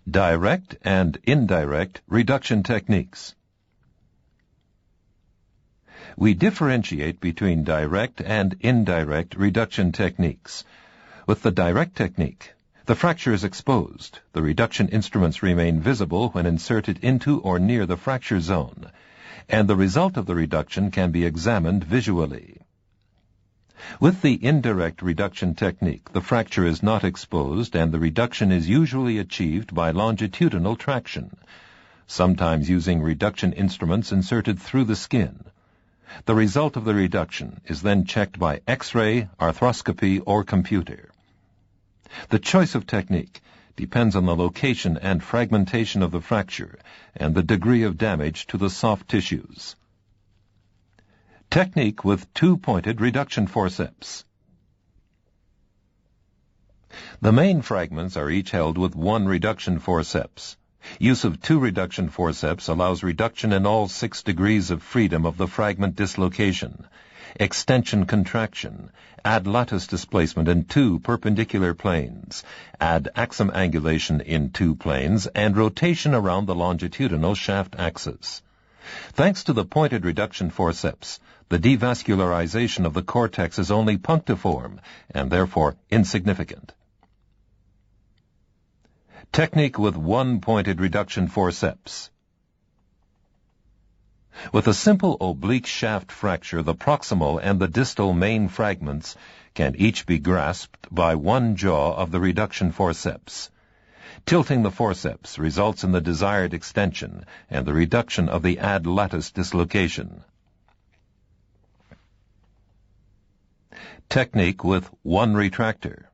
Direct and indirect reduction techniques. We differentiate between direct and indirect reduction techniques. With the direct technique, the fracture is exposed. The reduction instruments remain visible when inserted into or near the fracture zone, and the result of the reduction can be examined visually. With the indirect reduction technique, the fracture is not exposed and the reduction is usually achieved by longitudinal traction, sometimes using reduction instruments inserted through the skin. The result of the reduction is then checked by X-ray, arthroscopy, or computer. The choice of technique depends on the location and fragmentation of the fracture and the degree of damage to the soft tissues. Technique with two-pointed reduction forceps. The main fragments are each held with one reduction forceps. Use of two reduction forceps allows reduction in all 6 degrees of freedom of the fragment dislocation, extension contraction, add lattice displacement in 2 perpendicular planes, add axum angulation in 2 planes, and rotation around the longitudinal shaft axis. Thanks to the pointed reduction forceps, the devascularization of the cortex is only punctiform and therefore insignificant. Technique with one pointed reduction forceps. With a simple oblique shaft fracture, the proximal and the distal main fragments can each be grasped by one jaw of the reduction forceps. Tilting the forceps results in the desired extension and the reduction of the ad lattice dislocation. Technique with one retractor.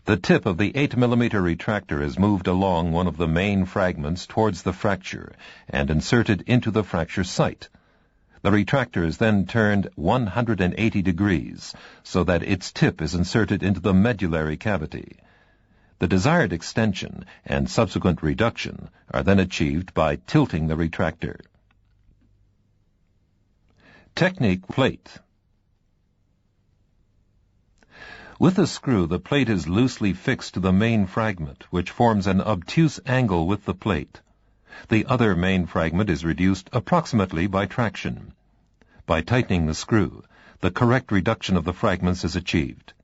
The tip of the 8 mm retractor is moved along one of the main fragments towards the fracture and inserted into the fracture site. The retractor is then turned 180 degrees so that its tip is inserted into the medullary cavity. The desired extension and subsequent reduction are then achieved by tilting the retractor. Technique plate. With a screw, the plate is loosely fixed to the main fragment, which forms an obtuse angle with the plate. The other main fragment is reduced approximately by traction. By tightening the screw, the correct reduction of the fragments is achieved.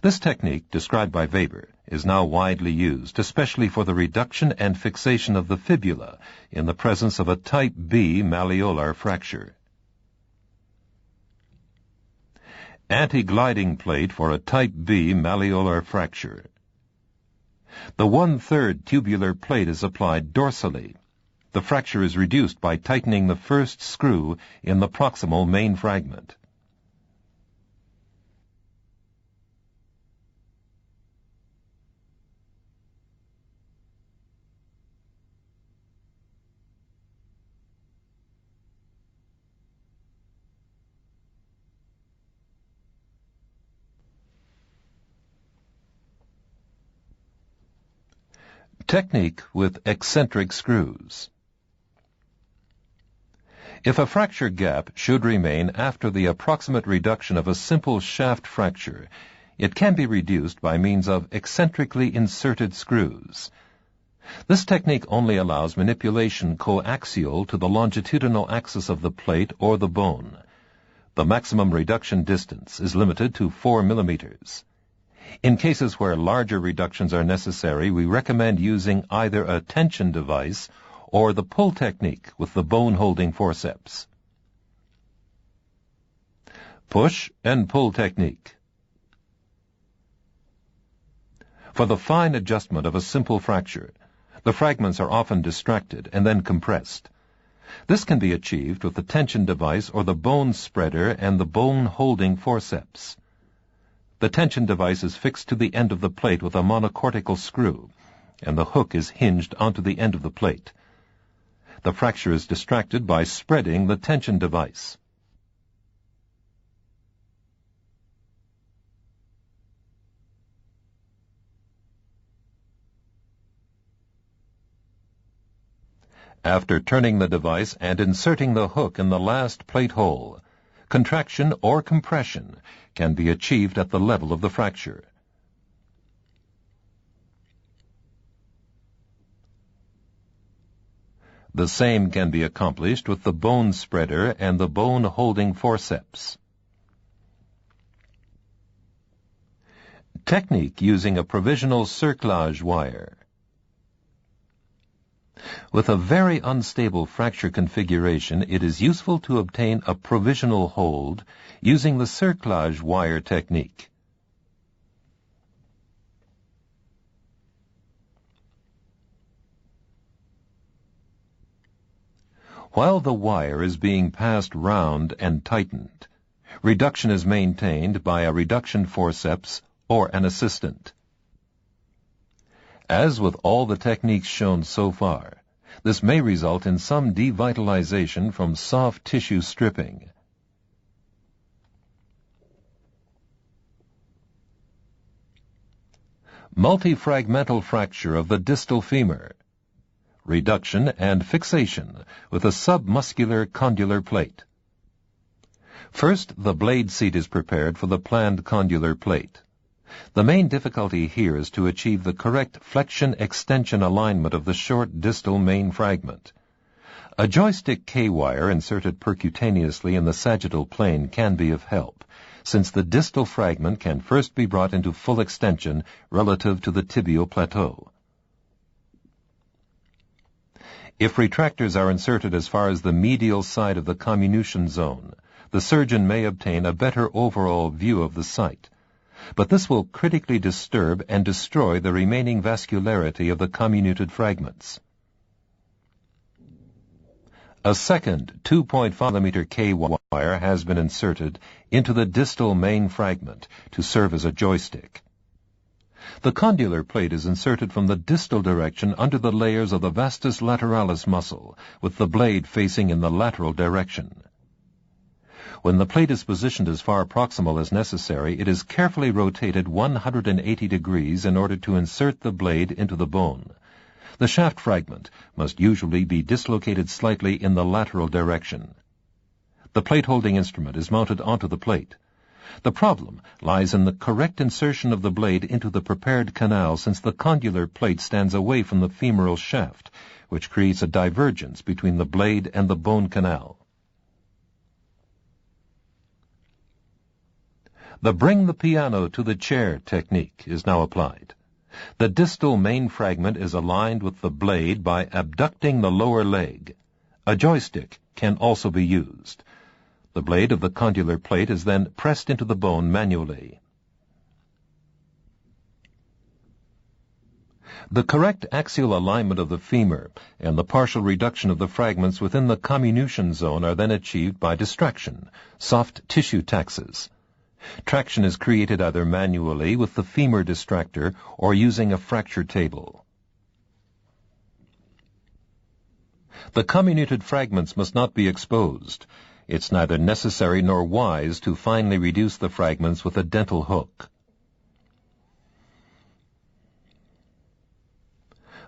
This technique, described by Weber, is now widely used, especially for the reduction and fixation of the fibula in the presence of a type B malleolar fracture. Anti-gliding plate for a type B malleolar fracture. The 1/3 tubular plate is applied dorsally. The fracture is reduced by tightening the first screw in the proximal main fragment. Technique with eccentric screws. If a fracture gap should remain after the approximate reduction of a simple shaft fracture, it can be reduced by means of eccentrically inserted screws. This technique only allows manipulation coaxial to the longitudinal axis of the plate or the bone. The maximum reduction distance is limited to 4 millimeters. In cases where larger reductions are necessary, we recommend using either a tension device or the pull technique with the bone-holding forceps. Push and pull technique. For the fine adjustment of a simple fracture, the fragments are often distracted and then compressed. This can be achieved with the tension device or the bone spreader and the bone-holding forceps. The tension device is fixed to the end of the plate with a monocortical screw, and the hook is hinged onto the end of the plate. The fracture is distracted by spreading the tension device. After turning the device and inserting the hook in the last plate hole, contraction or compression can be achieved at the level of the fracture. The same can be accomplished with the bone spreader and the bone holding forceps. Technique using a provisional cerclage wire. With a very unstable fracture configuration, it is useful to obtain a provisional hold using the cerclage wire technique. While the wire is being passed round and tightened, reduction is maintained by a reduction forceps or an assistant. As with all the techniques shown so far, this may result in some devitalization from soft tissue stripping. Multifragmental fracture of the distal femur. Reduction and fixation with a submuscular condylar plate. First, the blade seat is prepared for the planned condylar plate. The main difficulty here is to achieve the correct flexion-extension alignment of the short distal main fragment. A joystick K-wire inserted percutaneously in the sagittal plane can be of help, since the distal fragment can first be brought into full extension relative to the tibial plateau. If retractors are inserted as far as the medial side of the comminution zone, the surgeon may obtain a better overall view of the site, but this will critically disturb and destroy the remaining vascularity of the comminuted fragments. A second 2.5 mm K-wire has been inserted into the distal main fragment to serve as a joystick. The condylar plate is inserted from the distal direction under the layers of the vastus lateralis muscle, with the blade facing in the lateral direction. When the plate is positioned as far proximal as necessary, it is carefully rotated 180 degrees in order to insert the blade into the bone. The shaft fragment must usually be dislocated slightly in the lateral direction. The plate-holding instrument is mounted onto the plate. The problem lies in the correct insertion of the blade into the prepared canal, since the condylar plate stands away from the femoral shaft, which creates a divergence between the blade and the bone canal. The bring the piano to the chair technique is now applied. The distal main fragment is aligned with the blade by abducting the lower leg. A joystick can also be used. The blade of the condylar plate is then pressed into the bone manually. The correct axial alignment of the femur and the partial reduction of the fragments within the comminution zone are then achieved by distraction, soft tissue taxes. Traction is created either manually with the femur distractor or using a fracture table. The comminuted fragments must not be exposed. It's neither necessary nor wise to finely reduce the fragments with a dental hook.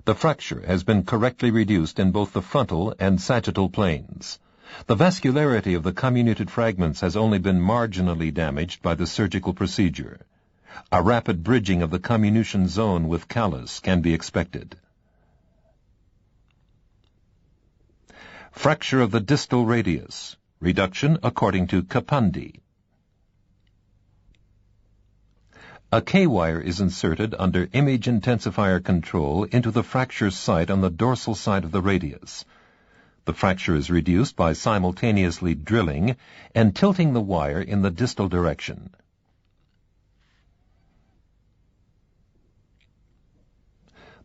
The fracture has been correctly reduced in both the frontal and sagittal planes. The vascularity of the comminuted fragments has only been marginally damaged by the surgical procedure. A rapid bridging of the comminution zone with callus can be expected. Fracture of the distal radius. Reduction according to Capandi. A K-wire is inserted under image intensifier control into the fracture site on the dorsal side of the radius. The fracture is reduced by simultaneously drilling and tilting the wire in the distal direction.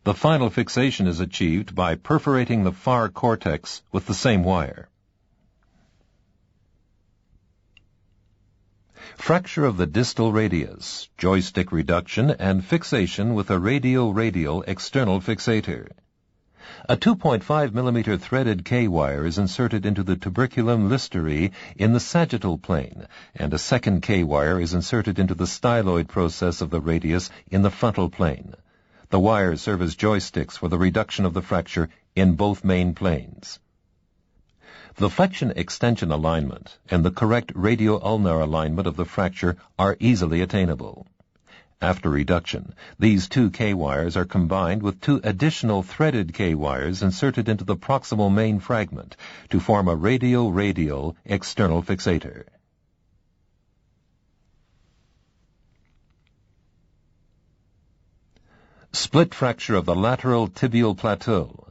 The final fixation is achieved by perforating the far cortex with the same wire. Fracture of the distal radius, joystick reduction and fixation with a radial-radial external fixator. A 2.5 mm threaded K-wire is inserted into the tuberculum listeri in the sagittal plane, and a second K-wire is inserted into the styloid process of the radius in the frontal plane. The wires serve as joysticks for the reduction of the fracture in both main planes. The flexion-extension alignment and the correct radio-ulnar alignment of the fracture are easily attainable. After reduction, these two K-wires are combined with two additional threaded K-wires inserted into the proximal main fragment to form a radial-radial external fixator. Split fracture of the lateral tibial plateau.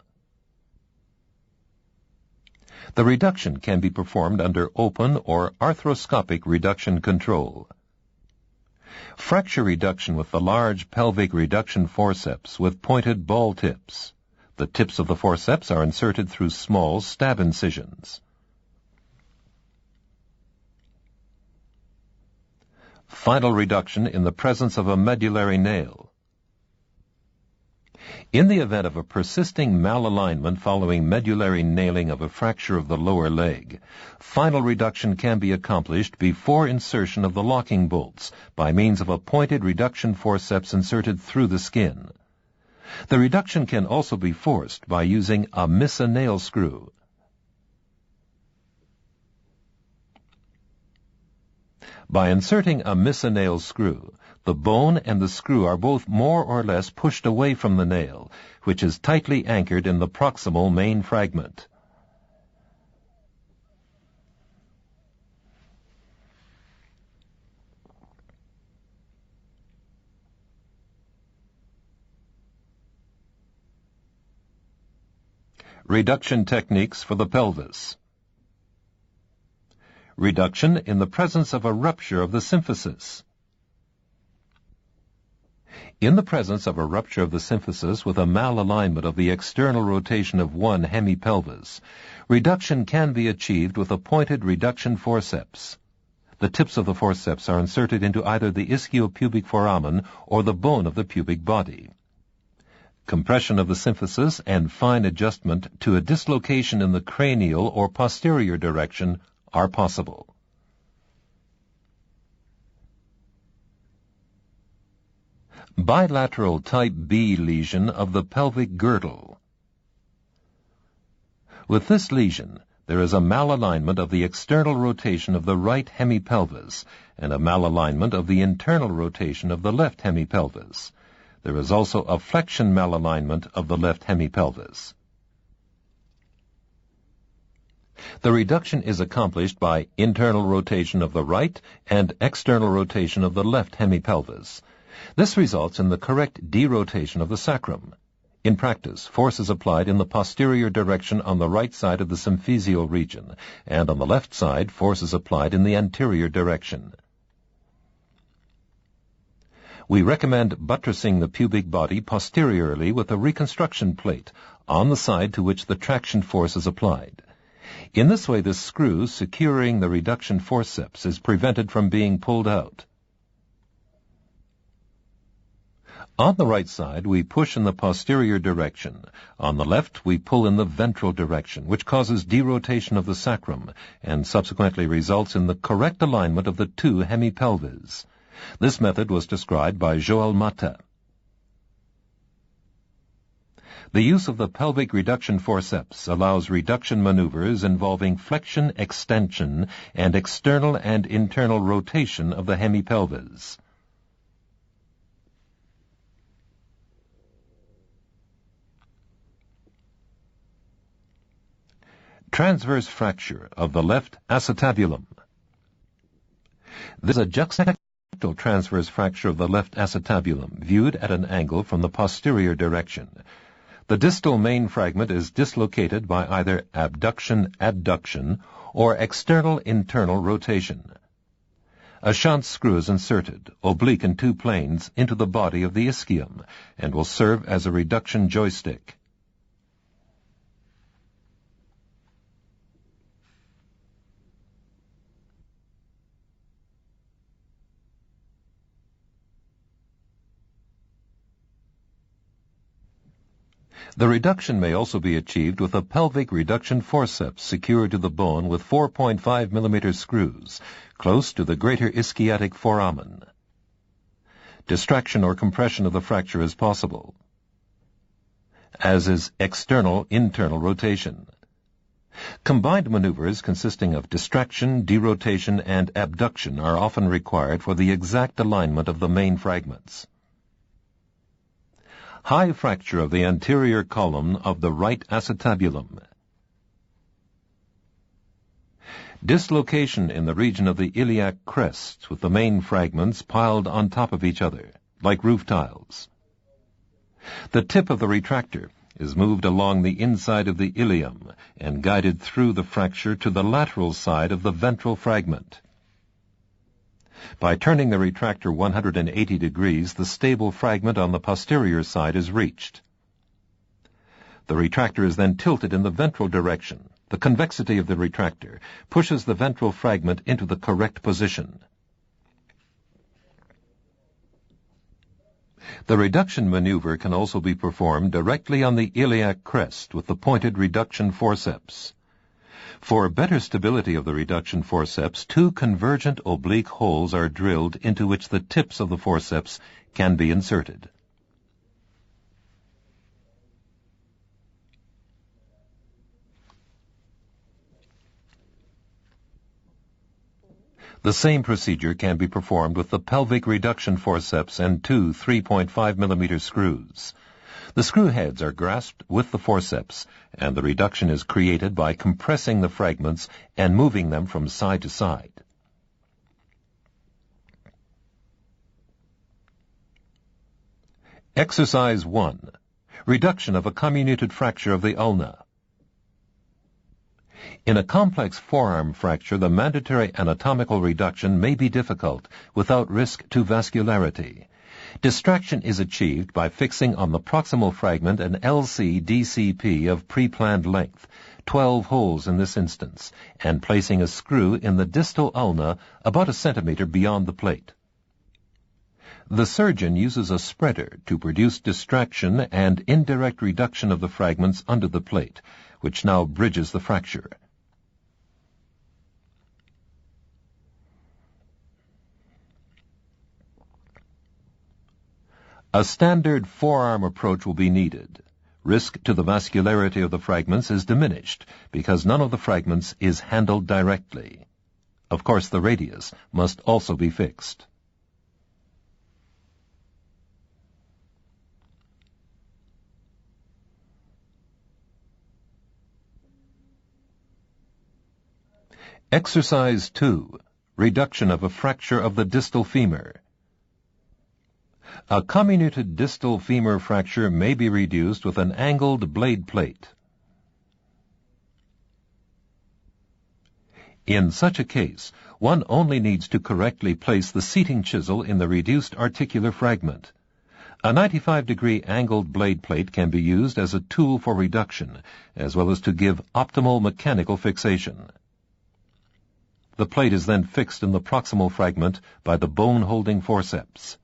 The reduction can be performed under open or arthroscopic reduction control. Fracture reduction with the large pelvic reduction forceps with pointed ball tips. The tips of the forceps are inserted through small stab incisions. Final reduction in the presence of a medullary nail. In the event of a persisting malalignment following medullary nailing of a fracture of the lower leg, final reduction can be accomplished before insertion of the locking bolts by means of a pointed reduction forceps inserted through the skin. The reduction can also be forced by using a miss-a-nail screw. By inserting a miss-a-nail screw, the bone and the screw are both more or less pushed away from the nail, which is tightly anchored in the proximal main fragment. Reduction techniques for the pelvis. Reduction in the presence of a rupture of the symphysis. In the presence of a rupture of the symphysis with a malalignment of the external rotation of one hemipelvis, reduction can be achieved with a pointed reduction forceps. The tips of the forceps are inserted into either the ischiopubic foramen or the bone of the pubic body. Compression of the symphysis and fine adjustment to a dislocation in the cranial or posterior direction are possible. Bilateral type B lesion of the pelvic girdle. With this lesion, there is a malalignment of the external rotation of the right hemipelvis and a malalignment of the internal rotation of the left hemipelvis. There is also a flexion malalignment of the left hemipelvis. The reduction is accomplished by internal rotation of the right and external rotation of the left hemipelvis. This results in the correct derotation of the sacrum. In practice, force is applied in the posterior direction on the right side of the symphysial region, and on the left side, force is applied in the anterior direction. We recommend buttressing the pubic body posteriorly with a reconstruction plate on the side to which the traction force is applied. In this way, the screw securing the reduction forceps is prevented from being pulled out. On the right side, we push in the posterior direction. On the left, we pull in the ventral direction, which causes derotation of the sacrum and subsequently results in the correct alignment of the two hemipelvis. This method was described by Joel Mata. The use of the pelvic reduction forceps allows reduction maneuvers involving flexion, extension, and external and internal rotation of the hemipelvis. Transverse fracture of the left acetabulum. This is a juxtaposial transverse fracture of the left acetabulum, viewed at an angle from the posterior direction. The distal main fragment is dislocated by either abduction-adduction or external-internal rotation. A shunt screw is inserted, oblique in two planes, into the body of the ischium and will serve as a reduction joystick. The reduction may also be achieved with a pelvic reduction forceps secured to the bone with 4.5 mm screws, close to the greater ischiatic foramen. Distraction or compression of the fracture is possible, as is external-internal rotation. Combined maneuvers consisting of distraction, derotation, and abduction are often required for the exact alignment of the main fragments. High fracture of the anterior column of the right acetabulum. Dislocation in the region of the iliac crest with the main fragments piled on top of each other, like roof tiles. The tip of the retractor is moved along the inside of the ilium and guided through the fracture to the lateral side of the ventral fragment. By turning the retractor 180 degrees, the stable fragment on the posterior side is reached. The retractor is then tilted in the ventral direction. The convexity of the retractor pushes the ventral fragment into the correct position. The reduction maneuver can also be performed directly on the iliac crest with the pointed reduction forceps. For better stability of the reduction forceps, two convergent oblique holes are drilled into which the tips of the forceps can be inserted. The same procedure can be performed with the pelvic reduction forceps and two 3.5 mm screws. The screw heads are grasped with the forceps, and the reduction is created by compressing the fragments and moving them from side to side. Exercise 1. Reduction of a comminuted fracture of the ulna. In a complex forearm fracture, the mandatory anatomical reduction may be difficult without risk to vascularity. Distraction is achieved by fixing on the proximal fragment an LC-DCP of pre-planned length, 12 holes in this instance, and placing a screw in the distal ulna about a centimeter beyond the plate. The surgeon uses a spreader to produce distraction and indirect reduction of the fragments under the plate, which now bridges the fracture. A standard forearm approach will be needed. Risk to the vascularity of the fragments is diminished because none of the fragments is handled directly. Of course, the radius must also be fixed. Exercise 2. Reduction of a fracture of the distal femur. A comminuted distal femur fracture may be reduced with an angled blade plate. In such a case, one only needs to correctly place the seating chisel in the reduced articular fragment. A 95-degree angled blade plate can be used as a tool for reduction, as well as to give optimal mechanical fixation. The plate is then fixed in the proximal fragment by the bone-holding forceps.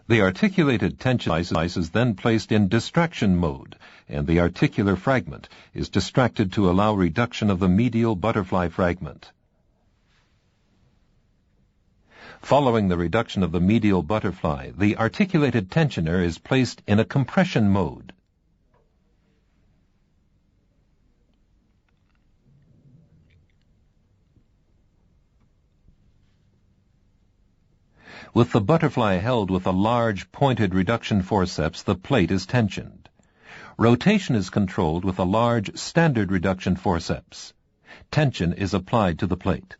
The articulated tension device is then placed in distraction mode, and the articular fragment is distracted to allow reduction of the medial butterfly fragment. Following the reduction of the medial butterfly, the articulated tensioner is placed in a compression mode. With the butterfly held with a large pointed reduction forceps, the plate is tensioned. Rotation is controlled with a large standard reduction forceps. Tension is applied to the plate.